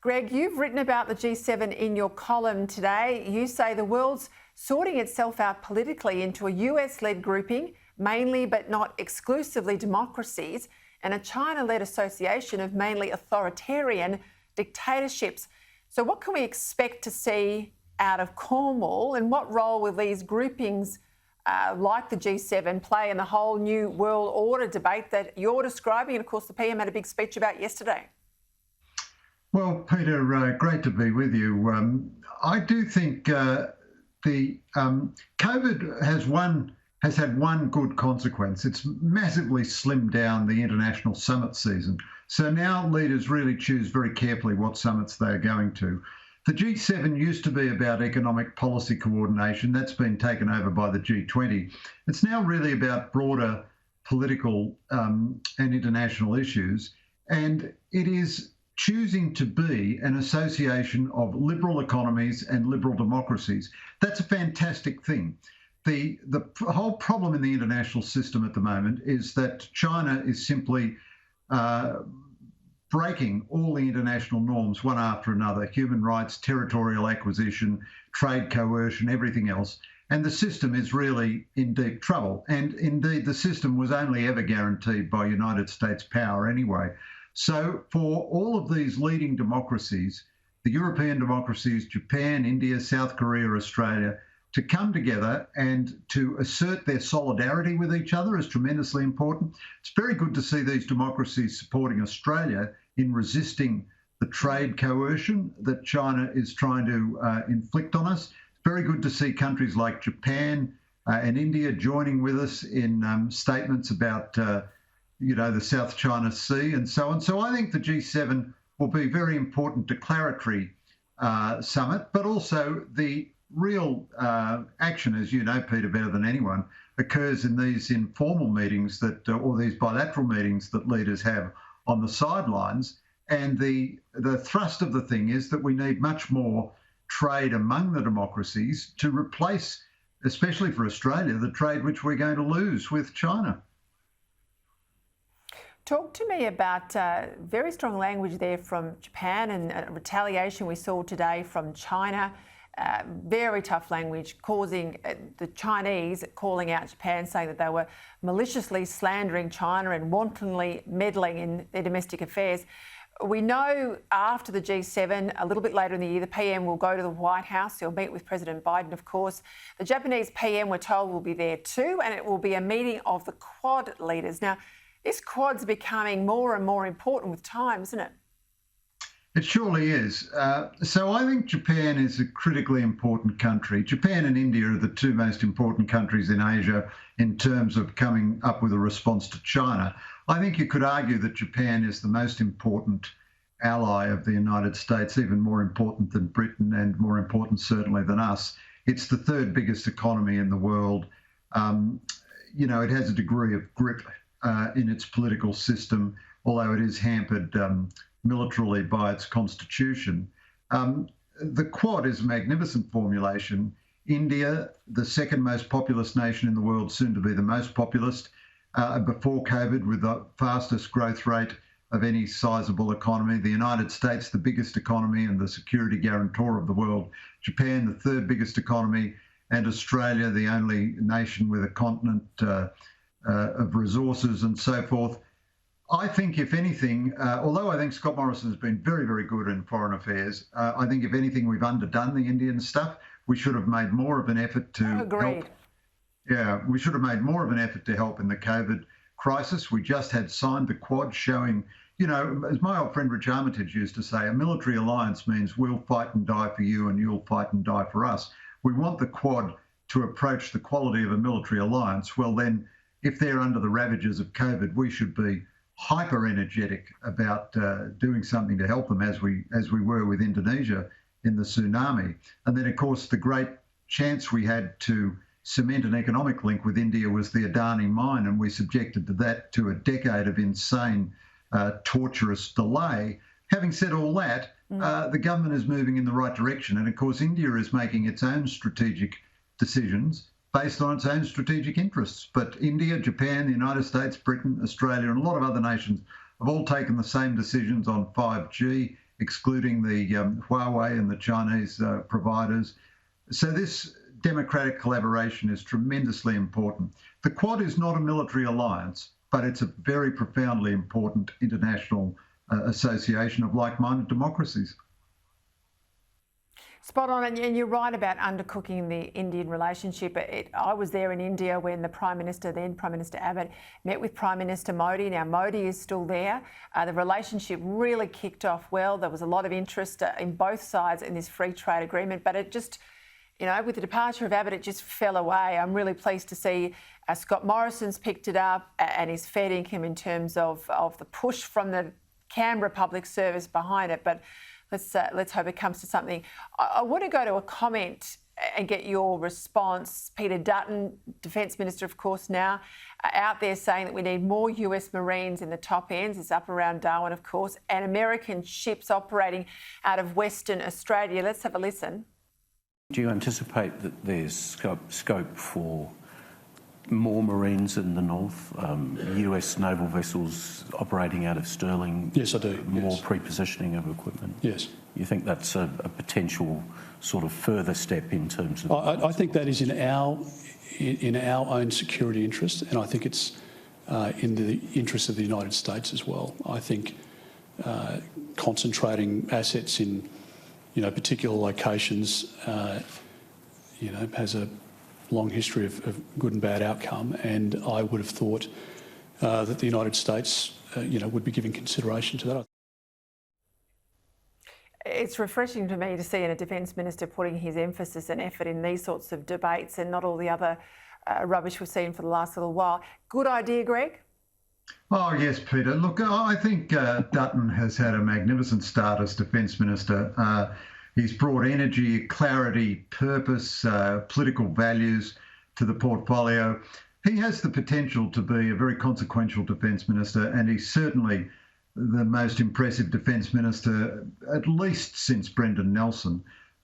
Greg, you've written about the G7 in your column today. You say the world's sorting itself out politically into a US-led grouping, mainly but not exclusively democracies, and a China-led association of mainly authoritarian dictatorships. So what can we expect to see out of Cornwall, and what role will these groupings like the G7 play in the whole new world order debate that you're describing? And of course, the PM had a big speech about yesterday. Well, Peter, great to be with you. I do think the COVID has had one good consequence. It's massively slimmed down the international summit season. So now leaders really choose very carefully what summits they are going to. The G7 used to be about economic policy coordination. That's been taken over by the G20. It's now really about broader political and international issues. And it is choosing to be an association of liberal economies and liberal democracies. That's a fantastic thing. The whole problem in the international system at the moment is that China is simply breaking all the international norms one after another: human rights, territorial acquisition, trade coercion, everything else. And the system is really in deep trouble. And indeed, the system was only ever guaranteed by United States power anyway. So for all of these leading democracies, the European democracies, Japan, India, South Korea, Australia, to come together and to assert their solidarity with each other is tremendously important. It's very good to see these democracies supporting Australia in resisting the trade coercion that China is trying to inflict on us. It's very good to see countries like Japan and India joining with us in statements about the South China Sea and so on. So I think the G7 will be a very important declaratory summit, but also the real action, as you know, Peter, better than anyone, occurs in these informal meetings or these bilateral meetings that leaders have on the sidelines. And the thrust of the thing is that we need much more trade among the democracies to replace, especially for Australia, the trade which we're going to lose with China. Talk to me about very strong language there from Japan and retaliation we saw today from China. Very tough language, causing the Chinese calling out Japan, saying that they were maliciously slandering China and wantonly meddling in their domestic affairs. We know after the G7, a little bit later in the year, the PM will go to the White House. He'll meet with President Biden, of course. The Japanese PM, we're told, will be there too, and it will be a meeting of the Quad leaders. Now, this Quad's becoming more and more important with time, isn't it? It surely is. So I think Japan is a critically important country. Japan and India are the two most important countries in Asia in terms of coming up with a response to China. I think you could argue that Japan is the most important ally of the United States, even more important than Britain and more important certainly than us. It's the third biggest economy in the world. It has a degree of grip in its political system, although it is hampered militarily by its constitution. The Quad is a magnificent formulation. India, the second most populous nation in the world, soon to be the most populous, before COVID, with the fastest growth rate of any sizable economy. The United States, the biggest economy and the security guarantor of the world. Japan, the third biggest economy, and Australia, the only nation with a continent of resources and so forth. I think, if anything, although I think Scott Morrison has been very, very good in foreign affairs, I think, if anything, we've underdone the Indian stuff. We should have made more of an effort to help. Yeah, we should have made more of an effort to help in the COVID crisis. We just had signed the Quad, showing, as my old friend Rich Armitage used to say, a military alliance means we'll fight and die for you and you'll fight and die for us. We want the Quad to approach the quality of a military alliance. Well, then, if they're under the ravages of COVID, we should be hyper energetic about doing something to help them, as we were with Indonesia in the tsunami. And then, of course, the great chance we had to cement an economic link with India was the Adani mine, and we subjected that to a decade of insane, torturous delay. Having said all that, the government is moving in the right direction. And of course, India is making its own strategic decisions based on its own strategic interests. But India, Japan, the United States, Britain, Australia, and a lot of other nations have all taken the same decisions on 5G, excluding the Huawei and the Chinese providers. So this democratic collaboration is tremendously important. The Quad is not a military alliance, but it's a very profoundly important international association of like-minded democracies. Spot on, and you're right about undercooking the Indian relationship. I was there in India when the Prime Minister, then Prime Minister Abbott, met with Prime Minister Modi. Now Modi is still there. The relationship really kicked off well. There was a lot of interest in both sides in this free trade agreement, but it just, with the departure of Abbott, it just fell away. I'm really pleased to see Scott Morrison's picked it up and is feeding him in terms of the push from the Canberra Public Service behind it. But let's hope it comes to something. I want to go to a comment and get your response. Peter Dutton, Defence Minister, of course, now out there saying that we need more US Marines in the top ends. It's up around Darwin, of course, and American ships operating out of Western Australia. Let's have a listen. Do you anticipate that there's scope for more Marines in the north, US naval vessels operating out of Stirling? Yes, I do. More yes. Pre-positioning of equipment? Yes. You think that's a potential sort of further step in terms of... I think that is in our own security interest, and I think it's in the interest of the United States as well. I think concentrating assets in, particular locations, has a long history of good and bad outcome, and I would have thought that the United States, would be giving consideration to that. It's refreshing to me to see a Defence Minister putting his emphasis and effort in these sorts of debates and not all the other rubbish we've seen for the last little while. Good idea, Greg? Oh, yes, Peter. Look, I think Dutton has had a magnificent start as Defence Minister. He's brought energy, clarity, purpose, political values to the portfolio. He has the potential to be a very consequential Defence Minister, and he's certainly the most impressive Defence Minister, at least since Brendan Nelson.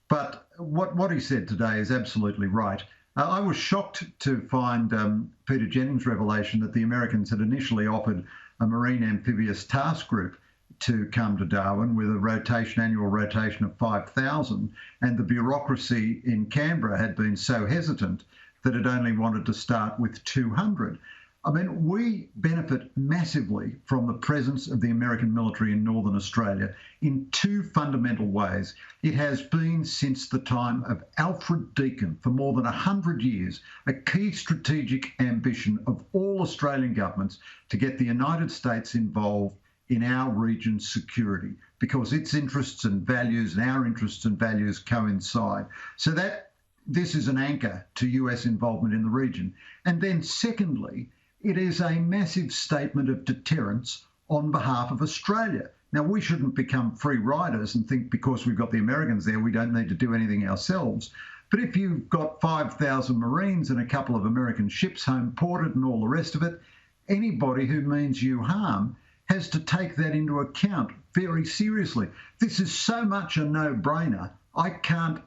But what he said today is absolutely right. I was shocked to find Peter Jennings' revelation that the Americans had initially offered a Marine Amphibious Task Group to come to Darwin with a annual rotation of 5,000, and the bureaucracy in Canberra had been so hesitant that it only wanted to start with 200. I mean, we benefit massively from the presence of the American military in Northern Australia in two fundamental ways. It has been since the time of Alfred Deakin, for more than 100 years, a key strategic ambition of all Australian governments to get the United States involved in our region's security, because its interests and values and our interests and values coincide. So that this is an anchor to US involvement in the region. And then secondly, it is a massive statement of deterrence on behalf of Australia. Now, we shouldn't become free riders and think because we've got the Americans there, we don't need to do anything ourselves. But if you've got 5,000 Marines and a couple of American ships home ported and all the rest of it, anybody who means you harm has to take that into account very seriously. This is so much a no-brainer. I can't,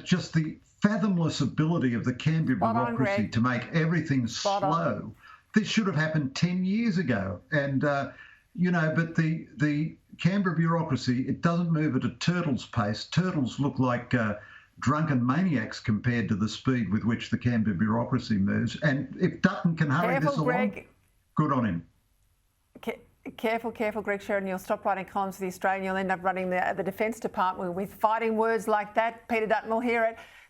just the fathomless ability of the Canberra bureaucracy to make everything slow. This should have happened 10 years ago. And, but the Canberra bureaucracy, it doesn't move at a turtle's pace. Turtles look like drunken maniacs compared to the speed with which the Canberra bureaucracy moves. And if Dutton can hurry this along, good on him. Careful, Greg Sheridan. You'll stop writing columns for The Australian. You'll end up running the Defence Department with fighting words like that. Peter Dutton will hear it.